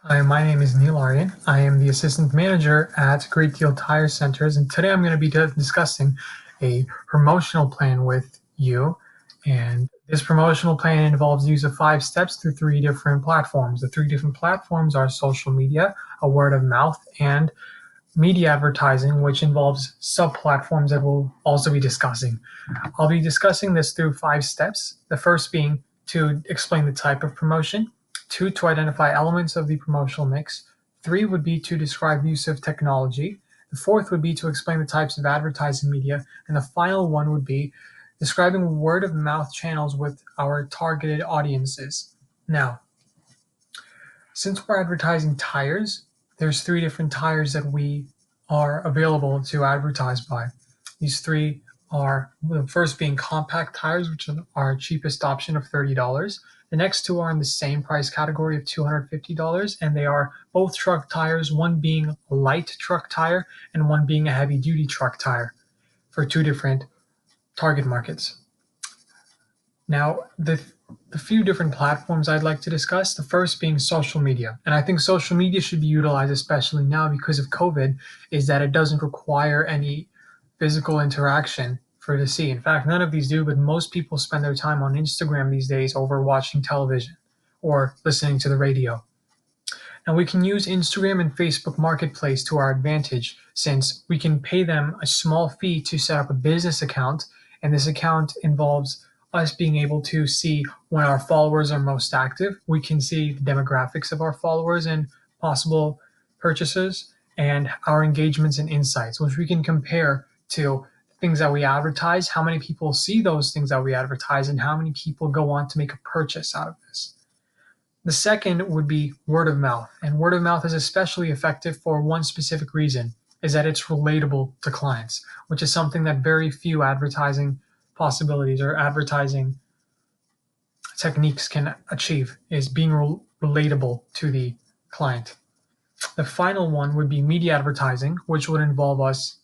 Hi, my name is Neil Aryan. I am the assistant manager at Great Deal Tire Centers, and today I'm going to be discussing a promotional plan with you. And this promotional plan involves the use of 5 steps through 3 different platforms. The 3 different platforms are social media, a word of mouth, and media advertising, which involves sub-platforms that we'll also be discussing. I'll be discussing this through 5 steps. The first being to explain the type of promotion, 2, to identify elements of the promotional mix, 3 would be to describe the use of technology, the fourth would be to explain the types of advertising media, and the final one would be describing word of mouth channels with our targeted audiences. Now, since we're advertising tires, there's 3 different tires that we are available to advertise by. These three are the first being compact tires, which are our cheapest option of $30. The next two are in the same price category of $250, and they are both truck tires, one being a light truck tire and one being a heavy duty truck tire for 2 different target markets. Now, the few different platforms I'd like to discuss, the first being social media. And I think social media should be utilized, especially now because of COVID, is that it doesn't require any physical interaction for to see. In fact, none of these do, but most people spend their time on Instagram these days over watching television or listening to the radio. Now, we can use Instagram and Facebook Marketplace to our advantage since we can pay them a small fee to set up a business account, and this account involves us being able to see when our followers are most active. We can see the demographics of our followers and possible purchases and our engagements and insights, which we can compare to things that we advertise, how many people see those things that we advertise, and how many people go on to make a purchase out of this. The second would be word of mouth, and word of mouth is especially effective for one specific reason, is that it's relatable to clients, which is something that very few advertising possibilities or advertising techniques can achieve, is being relatable to the client. The final one would be media advertising, which would involve us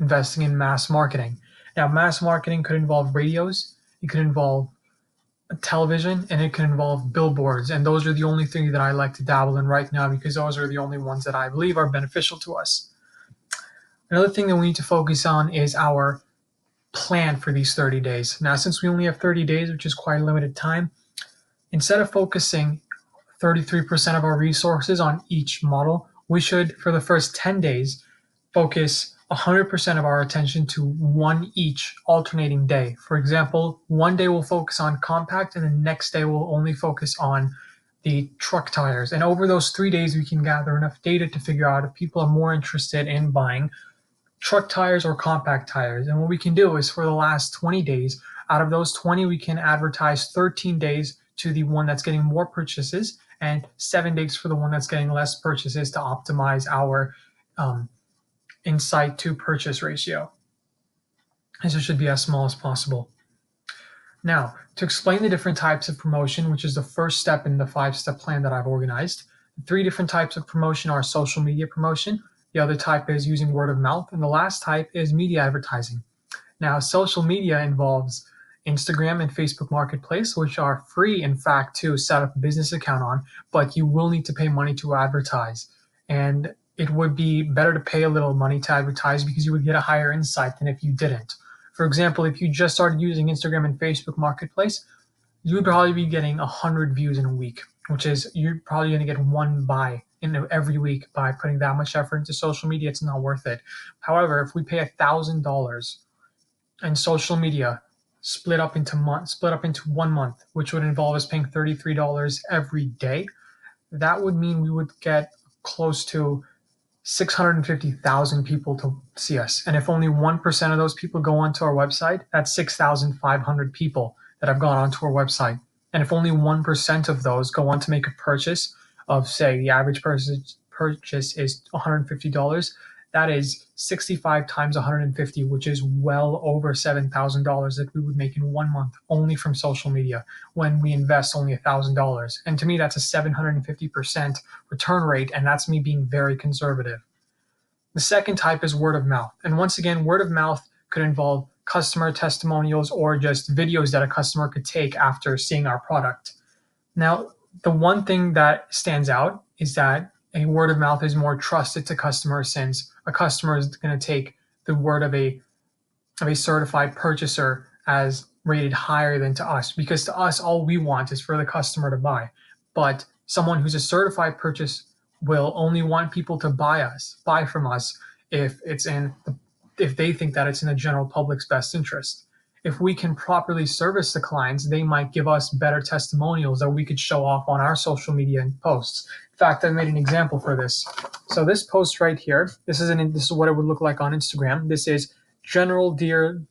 investing in mass marketing. Now, mass marketing could involve radios, it could involve television, and it can involve billboards, and those are the only things that I like to dabble in right now because those are the only ones that I believe are beneficial to us. Another thing that we need to focus on is our plan for these 30 days. Now, since we only have 30 days, which is quite a limited time, instead of focusing 33% of our resources on each model, we should, for the first 10 days, focus 100% of our attention to one each alternating day. For example, one day we'll focus on compact, and the next day we'll only focus on the truck tires. And over those 3 days, we can gather enough data to figure out if people are more interested in buying truck tires or compact tires. And what we can do is for the last 20 days, out of those 20, we can advertise 13 days to the one that's getting more purchases and 7 days for the one that's getting less purchases to optimize our insight to purchase ratio. And so it should be as small as possible. Now, to explain the different types of promotion, which is the first step in the 5-step plan that I've organized, the 3 different types of promotion are social media promotion, the other type is using word of mouth, and the last type is media advertising. Now, social media involves Instagram and Facebook Marketplace, which are free, in fact, to set up a business account on, but you will need to pay money to advertise. And it would be better to pay a little money to advertise because you would get a higher insight than if you didn't. For example, if you just started using Instagram and Facebook Marketplace, you would probably be getting 100 views in a week, which is you're probably going to get one buy in every week by putting that much effort into social media. It's not worth it. However, if we pay $1,000 in social media, split up into 1 month, which would involve us paying $33 every day, that would mean we would get close to 650,000 people to see us. And if only 1% of those people go onto our website, that's 6,500 people that have gone onto our website. And if only 1% of those go on to make a purchase of, say, the average purchase is $150, that is 65 times 150, which is well over $7,000 that we would make in 1 month only from social media when we invest only $1,000. And to me, that's a 750% return rate, and that's me being very conservative. The second type is word of mouth. And once again, word of mouth could involve customer testimonials or just videos that a customer could take after seeing our product. Now, The one thing that stands out is that a word of mouth is more trusted to customers, since a customer is going to take the word of a certified purchaser as rated higher than to us, because to us all we want is for the customer to buy. But someone who's a certified purchase will only want people to buy from us if if they think that it's in the general public's best interest. If we can properly service the clients, they might give us better testimonials that we could show off on our social media and posts. In fact, I made an example for this. So this post right here, this is what it would look like on Instagram. This is General Deal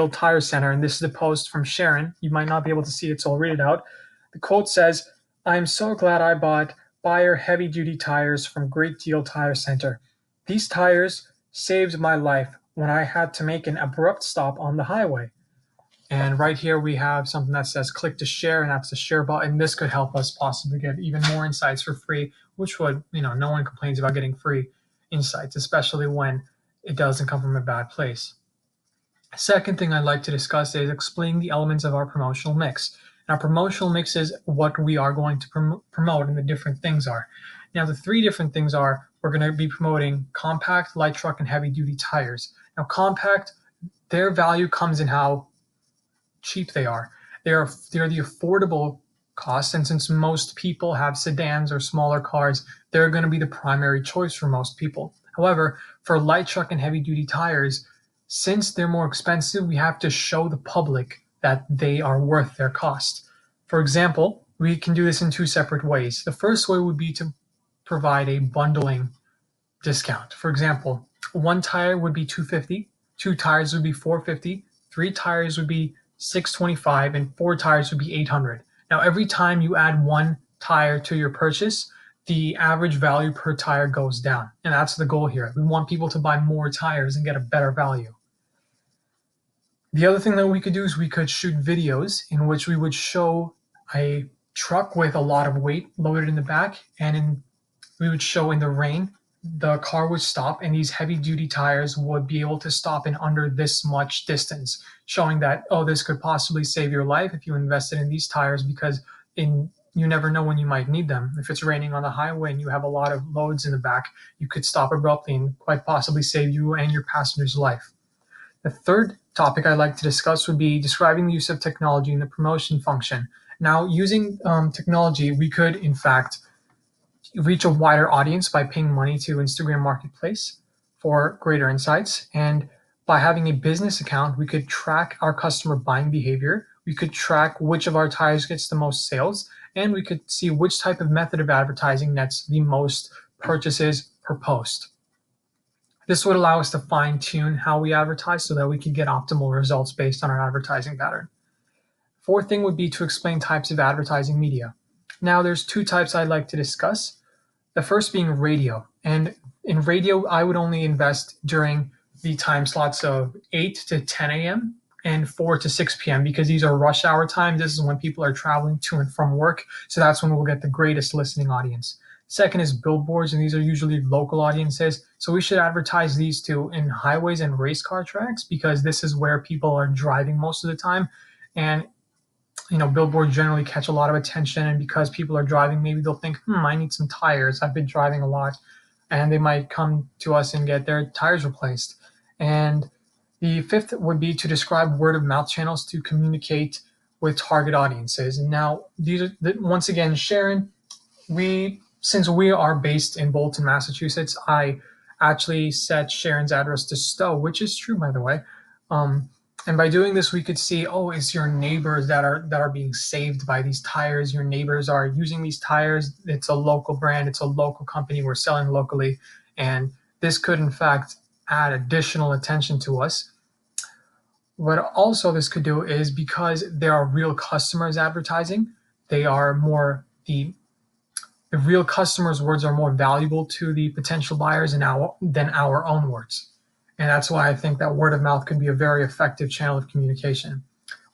Tire Center, and this is a post from Sharon. You might not be able to see it, so I'll read it out. The quote says, "I'm so glad I bought Bayer heavy-duty tires from Great Deal Tire Center. These tires saved my life when I had to make an abrupt stop on the highway." And right here we have something that says click to share, and that's the share button. This could help us possibly get even more insights for free, which would, no one complains about getting free insights, especially when it doesn't come from a bad place. Second thing I'd like to discuss is explaining the elements of our promotional mix. And our promotional mix is what we are going to promote, and the different things are. Now, the three different things are, we're going to be promoting compact, light truck, and heavy duty tires. Now, compact, their value comes in how cheap they are. They're the affordable cost, and since most people have sedans or smaller cars, they're going to be the primary choice for most people. However, for light truck and heavy duty tires, since they're more expensive, we have to show the public that they are worth their cost. For example, we can do this in two separate ways. The first way would be to provide a bundling discount. For example, one tire would be $250, two tires would be $450, three tires would be $625, and four tires would be $800. Now, every time you add one tire to your purchase, the average value per tire goes down. And that's the goal here. We want people to buy more tires and get a better value. The other thing that we could do is we could shoot videos in which we would show a truck with a lot of weight loaded in the back, and we would show in the rain, the car would stop, and these heavy duty tires would be able to stop in under this much distance, showing that, oh, this could possibly save your life if you invested in these tires, because you never know when you might need them. If it's raining on the highway and you have a lot of loads in the back, you could stop abruptly and quite possibly save you and your passenger's life. The third topic I'd like to discuss would be describing the use of technology in the promotion function. Now, using technology, we could, in fact, reach a wider audience by paying money to Instagram Marketplace for greater insights. And by having a business account, we could track our customer buying behavior. We could track which of our tires gets the most sales, and we could see which type of method of advertising nets the most purchases per post. This would allow us to fine-tune how we advertise so that we can get optimal results based on our advertising pattern. Fourth thing would be to explain types of advertising media. Now, there's two types I'd like to discuss. The first being radio. And in radio, I would only invest during the time slots of 8 to 10 a.m. and 4 to 6 p.m. because these are rush hour times. This is when people are traveling to and from work. So that's when we'll get the greatest listening audience. Second is billboards, and these are usually local audiences. So we should advertise these two in highways and race car tracks, because this is where people are driving most of the time. And billboards generally catch a lot of attention, and because people are driving, maybe they'll think, I need some tires. I've been driving a lot, and they might come to us and get their tires replaced. And the fifth would be to describe word of mouth channels to communicate with target audiences. And now, these are once again, Sharon, since we are based in Bolton, Massachusetts, I actually set Sharon's address to Stowe, which is true, by the way. And by doing this, we could see, it's your neighbors that are being saved by these tires. Your neighbors are using these tires. It's a local brand. It's a local company. We're selling locally. And this could, in fact, add additional attention to us. What also this could do is, because there are real customers advertising, they are more the real customers' words are more valuable to the potential buyers than our own words. And that's why I think that word of mouth could be a very effective channel of communication.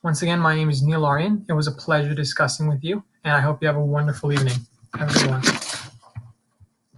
Once again, my name is Neil Aryan. It was a pleasure discussing with you, and I hope you have a wonderful evening. Have a good one.